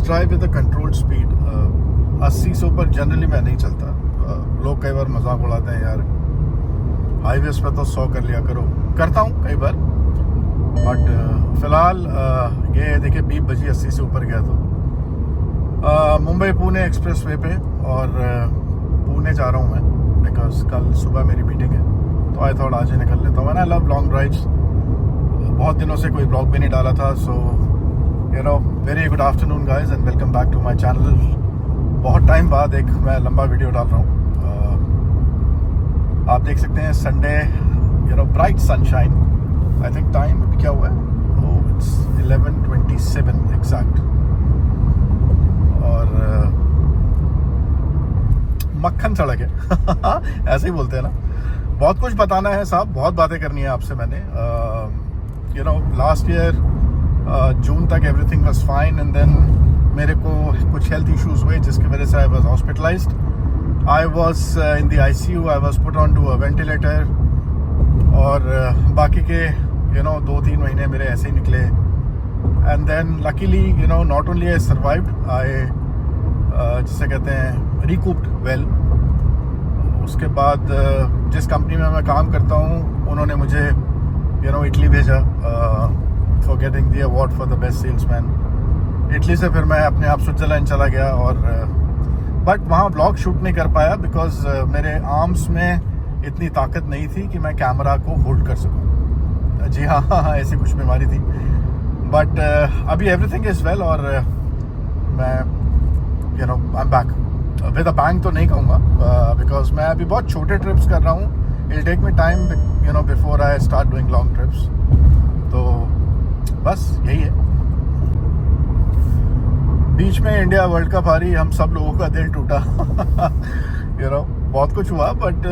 Drive with a controlled speed. 80 से ऊपर generally मैं नहीं चलता. लोग कई बार मजाक उड़ाते हैं, यार हाईवेज पे तो 100 कर लिया करो. करता हूँ कई बार, बट फिलहाल ये देखिए बीप बजी 80 से ऊपर गया. तो मुंबई पुणे एक्सप्रेस वे पे, और पुणे जा रहा हूँ मैं बिकॉज कल सुबह मेरी मीटिंग है. तो आई थॉट आज ही निकल लेता हूँ. I love long drives. बहुत दिनों से कोई ब्लॉग भी नहीं डाला था. So you know, very good afternoon guys and welcome back to my channel. बहुत टाइम बाद एक मैं लंबा वीडियो डाल रहा हूँ. आप देख सकते हैं Sunday, you know, bright sunshine. I think time अभी क्या हुआ है, ओह इट्स 11:27 एग्जैक्ट. और मक्खन सड़क है ऐसे ही बोलते हैं ना. बहुत कुछ बताना है साहब, बहुत बातें करनी है आपसे मैंने. You know, last year June तक everything was fine and then मेरे को कुछ हेल्थ इश्यूज हुए जिसकी वजह से I was hospitalised. I was in the ICU. I was put on to a ventilator. और बाकी के यू नो 2-3 महीने मेरे ऐसे ही निकले. And then luckily you know not only I survived, I जिसे कहते हैं रिकूप्ड वेल. उसके बाद जिस कंपनी में मैं काम करता हूँ उन्होंने मुझे यू नो इटली भेजा for getting the award for the best salesman. Italy से फिर मैं अपने आप स्विट्जरलैंड चला गया. और बट वहाँ ब्लॉग शूट नहीं कर पाया बिकॉज मेरे आर्म्स में इतनी ताकत नहीं थी कि मैं कैमरा को होल्ड कर सकूँ. जी हाँ, ऐसी कुछ बीमारी थी. बट अभी एवरीथिंग इज़ वेल. और मैं you know I am back with a bang तो नहीं कहूँगा बिकॉज मैं अभी बहुत छोटे ट्रिप्स कर रहा हूँ. It take me time you know before I start doing long trips. तो बस यही है. बीच में इंडिया वर्ल्ड कप हारी, हम सब लोगों का दिल टूटा. यू नो बहुत कुछ हुआ, but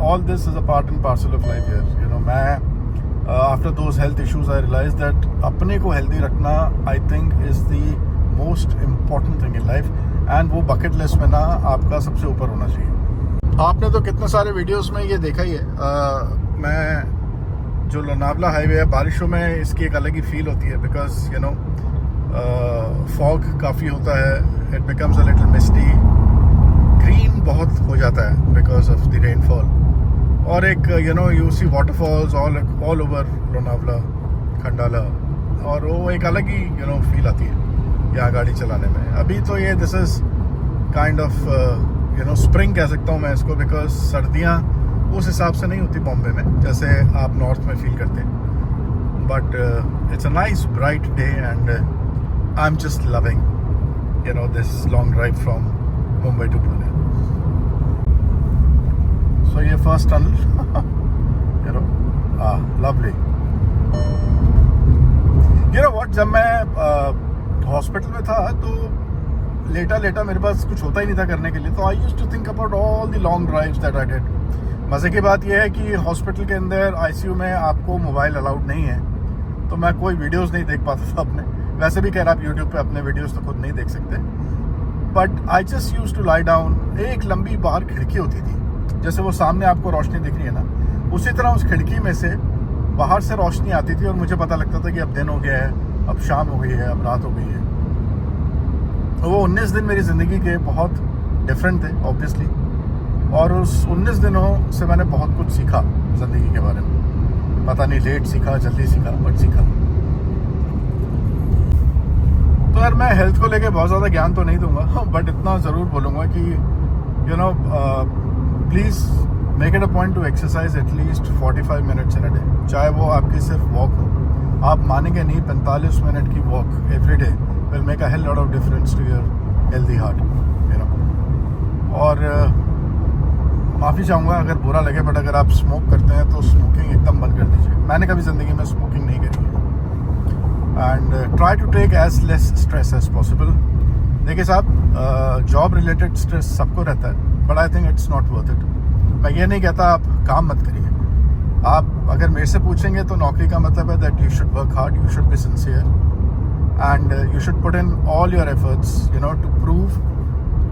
all this is a part and parcel of life here. You know मैं after those health issues I realise that अपने को हेल्दी रखना I think is the most important thing in life. And वो bucket list में ना आपका सबसे ऊपर होना चाहिए. आपने तो कितने सारे वीडियोस में ये देखा ही है. मैं जो लोनावला हाईवे है, बारिशों में इसकी एक अलग ही फील होती है बिकॉज यू नो फॉग काफ़ी होता है. It becomes a little misty. Green बहुत हो जाता है बिकॉज ऑफ द रेनफॉल. और एक you know you see waterfalls all over Lonavala, Khandala. और वो एक अलग ही यू नो फील आती है यहाँ गाड़ी चलाने में. अभी तो ये this is kind of you know spring कह सकता हूँ मैं इसको बिकॉज सर्दियाँ उस हिसाब से नहीं होती बॉम्बे में जैसे आप नॉर्थ में फील करते हैं. But it's a nice bright day and I am just loving you know this long drive from Mumbai to Pune. So ये first tunnel you know lovely. You know what, जब मैं हॉस्पिटल में था तो लेटा मेरे पास कुछ होता ही नहीं था करने के लिए. तो I used to think about all the long drives that I did. मज़े की बात यह है कि हॉस्पिटल के अंदर आईसीयू में आपको मोबाइल अलाउड नहीं है. तो मैं कोई वीडियोस नहीं देख पाता था अपने. वैसे भी कह रहा आप यूट्यूब पे अपने वीडियोस तो खुद नहीं देख सकते. But I just used to lie down. एक लंबी बाहर खिड़की होती थी, जैसे वो सामने आपको रोशनी दिख रही है ना, उसी तरह उस खिड़की में से बाहर से रोशनी आती थी और मुझे पता लगता था कि अब दिन हो गया है, अब शाम हो गई है, अब रात हो गई है. तो वो 19 दिन मेरी ज़िंदगी के बहुत डिफरेंट थे ऑब्वियसली. और उस 19 दिनों से मैंने बहुत कुछ सीखा ज़िंदगी के बारे में. पता नहीं लेट सीखा, जल्दी सीखा, बट सीखा. तो यार मैं हेल्थ को लेके बहुत ज़्यादा ज्ञान तो नहीं दूंगा, बट इतना ज़रूर बोलूँगा कि you know please make it a point two exercise at least 45 minutes in a day. चाहे वो आपकी सिर्फ वॉक हो. आप मानेंगे नहीं, 45 मिनट की walk every day will make a hell lot of difference to your healthy heart you know. और माफ़ी चाहूँगा अगर बुरा लगे, बट अगर आप स्मोक करते हैं तो स्मोकिंग एकदम बंद कर दीजिए. मैंने कभी ज़िंदगी में स्मोकिंग नहीं करी है. And try to take as less stress as possible. देखिए साहब, जॉब रिलेटेड स्ट्रेस सबको रहता है, but I think it's not worth it. मैं ये नहीं कहता आप काम मत करिए. आप अगर मेरे से पूछेंगे तो नौकरी का मतलब है that you should work hard, you should be sincere and you should put in all your efforts you know to prove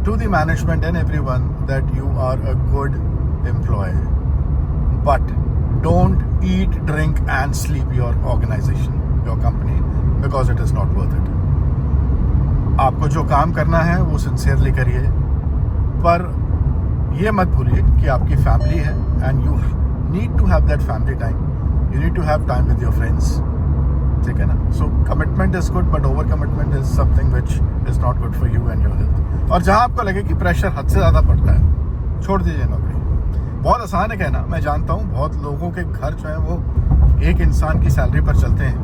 to the management and everyone that you are a good employee. But don't eat, drink and sleep your organization, your company, because it is not worth it. आपको जो काम करना है वो sincerely करिए, पर ये मत भूलिए कि आपकी फैमिली है and you need to have that family time, you need to have time with your friends, ठीक है ना। So commitment is good but over commitment is something which is not good for you and your health. और जहाँ आपको लगे कि pressure हद से ज़्यादा पड़ता है, छोड़ दीजिए नौकरी। बहुत आसान है कहना, मैं जानता हूँ बहुत लोगों के घर जो है वो एक इंसान की सैलरी पर चलते हैं,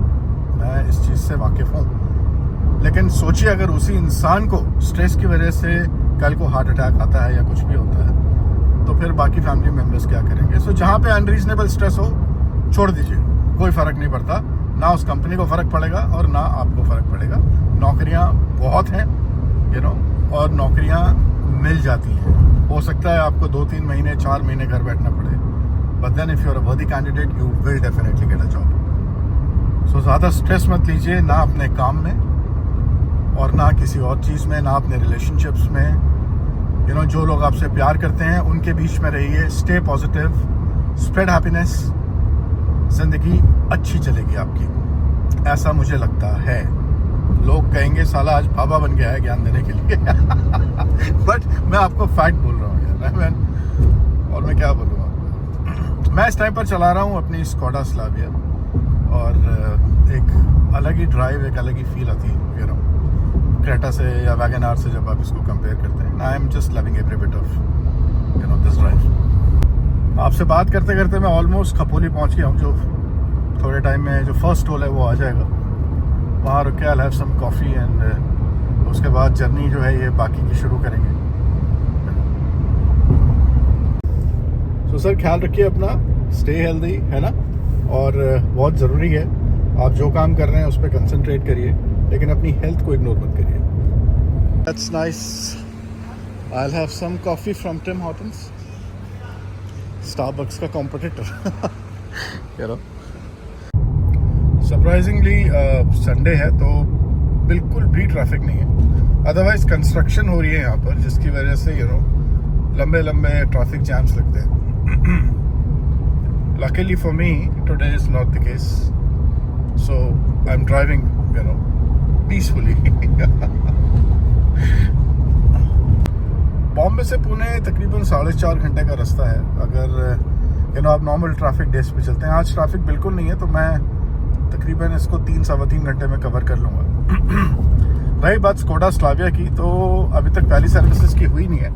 मैं इस चीज़ से वाकिफ़ हूँ, लेकिन सोचिए अगर उसी इंसान को स्ट्रेस की वजह से कल को हार्ट अटैक आता है या कुछ भी होता है तो फिर बाकी फैमिली मेम्बर्स क्या करेंगे। सो जहाँ पे अनरीजनेबल स्ट्रेस हो छोड़ दीजिए, कोई फ़र्क नहीं पड़ता, ना उस कंपनी को फ़र्क पड़ेगा और ना आपको फ़र्क पड़ेगा। नौकरियाँ बहुत हैं यू नो, और नौकरियाँ मिल जाती हैं। हो सकता है आपको 2-3 महीने 4 महीने घर बैठना पड़े, but then if you are a worthy candidate you will definitely get a job. So ज़्यादा स्ट्रेस मत लीजिए, ना अपने काम में और ना किसी और चीज़ में, ना अपने रिलेशनशिप्स में। यू नो, जो लोग आपसे प्यार करते हैं उनके बीच में रहिए, स्टे पॉजिटिव, स्प्रेड हैप्पीनेस, ज़िंदगी अच्छी चलेगी आपकी, ऐसा मुझे लगता है। लोग कहेंगे साला आज बाबा बन गया है ज्ञान देने के लिए बट मैं आपको फैक्ट बोल रहा हूँ यार, और मैं क्या बोलूँगा। मैं इस टाइम पर चला रहा हूँ अपनी स्कोडा स्लाविया, और एक अलग ही ड्राइव, एक अलग ही फील आती है यू नो, क्रेटा से या वैगन आर से जब आप इसको कंपेयर करते हैं। आई am just loving every bit of you know this drive. आपसे बात करते करते मैं ऑलमोस्ट खपोली पहुंच गया हूं, जो थोड़े टाइम में जो फर्स्ट टोल है वो आ जाएगा, वहाँ रुक के I have some coffee and उसके बाद जर्नी जो है ये बाकी की शुरू करेंगे। तो सर ख्याल रखिए अपना, स्टे हेल्दी, है ना, और बहुत ज़रूरी है आप जो काम कर रहे हैं उस पर कंसंट्रेट करिए, लेकिन अपनी हेल्थ को इग्नोर मत करिए। That's nice, I will have some coffee from Tim Hortons, Starbucks का competitor you know. Surprisingly Sunday है तो बिल्कुल भी ट्रैफिक नहीं है, अदरवाइज कंस्ट्रक्शन हो रही है यहाँ पर, जिसकी वजह से यू नो लंबे लंबे ट्रैफिक जैम्स लगते हैं। Luckily for me, today is not the case, so I'm driving, you know, peacefully. Bombay से पुणे तकरीबन 4.5 घंटे का रास्ता है, अगर यू नो आप नॉर्मल ट्रैफिक डेज पे चलते हैं। आज ट्रैफिक बिल्कुल नहीं है तो मैं तकरीबन इसको 3-3.25 घंटे में कवर कर लूँगा। रही बात स्कोडा स्लाविया की, तो अभी तक पहली सर्विसेज की हुई नहीं है,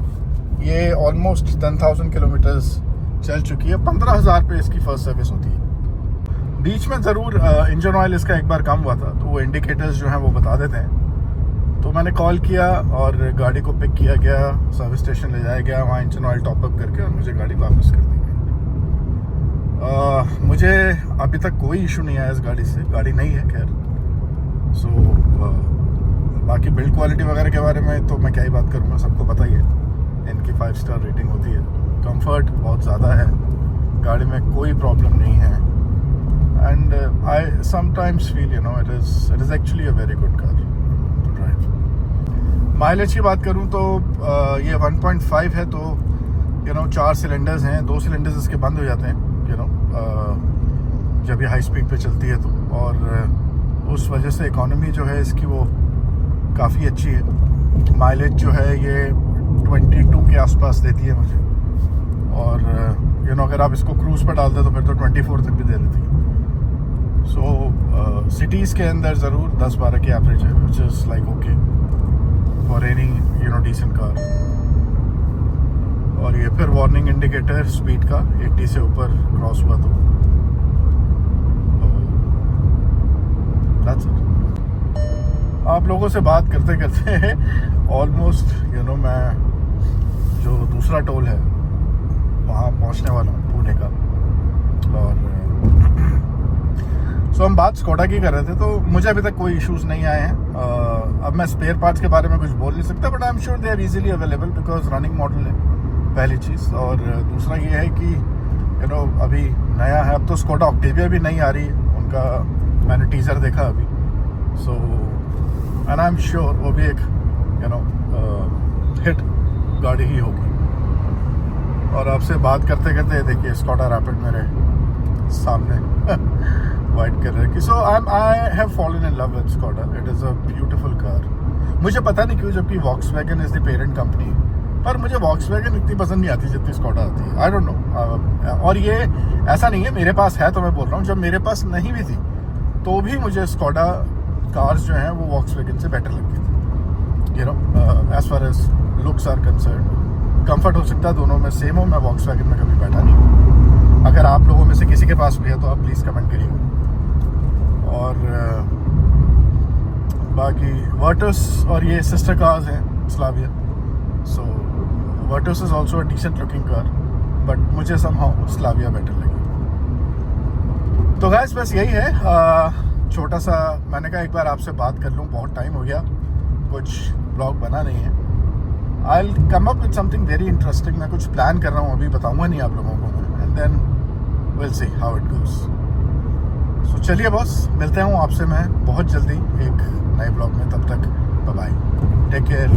ये ऑलमोस्ट 10,000 किलोमीटर्स चल चुकी है। 15,000 पे इसकी फर्स्ट सर्विस होती है। बीच में ज़रूर इंजन ऑयल इसका एक बार कम हुआ था, तो वो इंडिकेटर्स जो हैं वो बता देते हैं। तो मैंने कॉल किया और गाड़ी को पिक किया गया, सर्विस स्टेशन ले जाया गया, वहाँ इंजन ऑयल टॉपअप करके और मुझे गाड़ी वापस कर दी गई। मुझे अभी तक कोई इशू नहीं आया इस गाड़ी से, गाड़ी नहीं है खैर। सो बाकी बिल्ड क्वालिटी वगैरह के बारे में तो मैं क्या ही बात करूँगा, सबको पता ही है, इनकी 5 स्टार रेटिंग होती है। कंफर्ट बहुत ज़्यादा है, गाड़ी में कोई प्रॉब्लम नहीं है, and I sometimes feel you know it is actually a very good car to drive. Mileage की बात करूं तो ये 1.5 है, तो यू नो 4 सिलेंडर्स हैं, 2 सिलेंडर्स इसके बंद हो जाते हैं यू नो जब ये हाई स्पीड पे चलती है तो, और उस वजह से इकोनॉमी जो है इसकी वो काफ़ी अच्छी है। माइलेज जो है ये 22 के आसपास देती है मुझे, और यू नो अगर आप इसको क्रूज़ पर डाल दें तो फिर तो 24 तक भी दे देती है। सो सिटीज़ के अंदर ज़रूर 10-12 की एवरेज है, which is like okay for any you know decent car. और ये फिर वार्निंग इंडिकेटर स्पीड का 80 से ऊपर क्रॉस हुआ तो दैट्स इट। आप लोगों से बात करते करते ऑलमोस्ट यू नो मैं जो दूसरा टोल है वहाँ पहुँचने वाला हूँ, पुणे का। और सो हम बात स्कोडा की कर रहे थे, तो मुझे अभी तक कोई इश्यूज़ नहीं आए हैं। अब मैं स्पेयर पार्ट्स के बारे में कुछ बोल नहीं सकता, but I am sure they are easily available because running model है, पहली चीज़। और दूसरा ये है कि यू नो अभी नया है, अब तो स्कोडा ऑक्टेविया भी नहीं आ रही है, उनका मैंने टीज़र देखा अभी। So and I am sure वो भी एक यू नो हिट गाड़ी ही होगी। और आपसे बात करते करते देखिए स्कोडा रैपिड मेरे सामने वाइट कलर की। So I have fallen in love with Skoda, it is a beautiful car. मुझे पता नहीं क्यों, जबकि Volkswagen is the parent company, पर मुझे वॉक्सवैगन इतनी पसंद नहीं आती जितनी स्कोडा आती है। I don't know. और ये ऐसा नहीं है, मेरे पास है तो मैं बोल रहा हूँ, जब मेरे पास नहीं भी थी तो भी मुझे स्कोडा कार्स जो हैं वो वॉक्सवैगन से बेटर लगती थी, you know, as far as looks are concerned. Comfort हो सकता है दोनों में सेम हो, मैं वॉक्सवैगन में कभी बैठा नहीं हूँ। अगर आप लोगों में से किसी के पास भी है तो आप प्लीज़ कमेंट करिएगा। और बाकी वर्टस और ये सिस्टर कार्स हैं Slavia, so Virtus is also a decent looking car, but मुझे समहाउ स्लाविया बेटर लगी। तो गैस बस यही है, छोटा सा मैंने कहा एक बार आपसे बात कर लूँ, बहुत टाइम हो गया, कुछ ब्लॉग बना नहीं है। I will come up with something very interesting. मैं कुछ प्लान कर रहा हूँ, अभी बताऊँगा नहीं आप लोगों को मैं, and then will see how it goes. So चलिए बॉस, मिलते हूँ आपसे मैं बहुत जल्दी एक नए ब्लॉग में। तब तक बाय बाय, टेक केयर।